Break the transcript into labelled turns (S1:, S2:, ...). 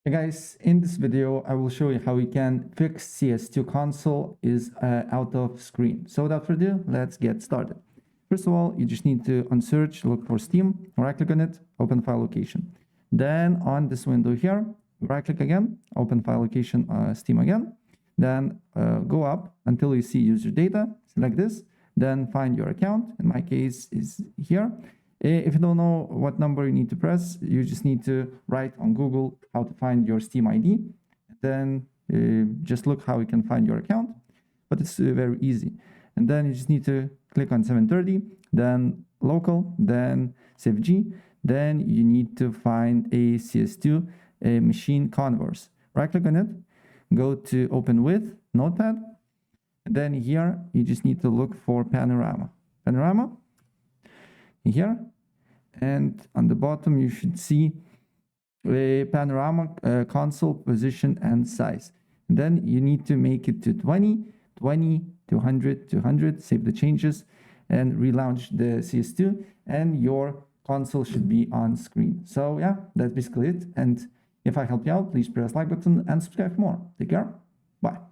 S1: Hey guys, in this video, I will show you how we can fix CS2 console is out of screen. So without further ado, let's get started. First of all, you just need to on search, look for Steam, right click on it, open file location. Then on this window here, right click again, open file location, Steam again. Then go up until you see user data, select this, then find your account. In my case is here. If you don't know what number you need to press, you just need to write on Google how to find your Steam ID. Then just look how you can find your account, but it's very easy. And then you just need to click on 730, then local, then save G. Then you need to find a CS2 machine converse. Right click on it, go to open with notepad. And then here you just need to look for panorama. Panorama. Here, and on the bottom you should see a panorama console position and size. And then you need to make it to 20, 200, 200, save the changes and relaunch the CS2 and your console should be on screen. So yeah, that's basically it. And if I helped you out, please press like button and subscribe for more. Take care. Bye.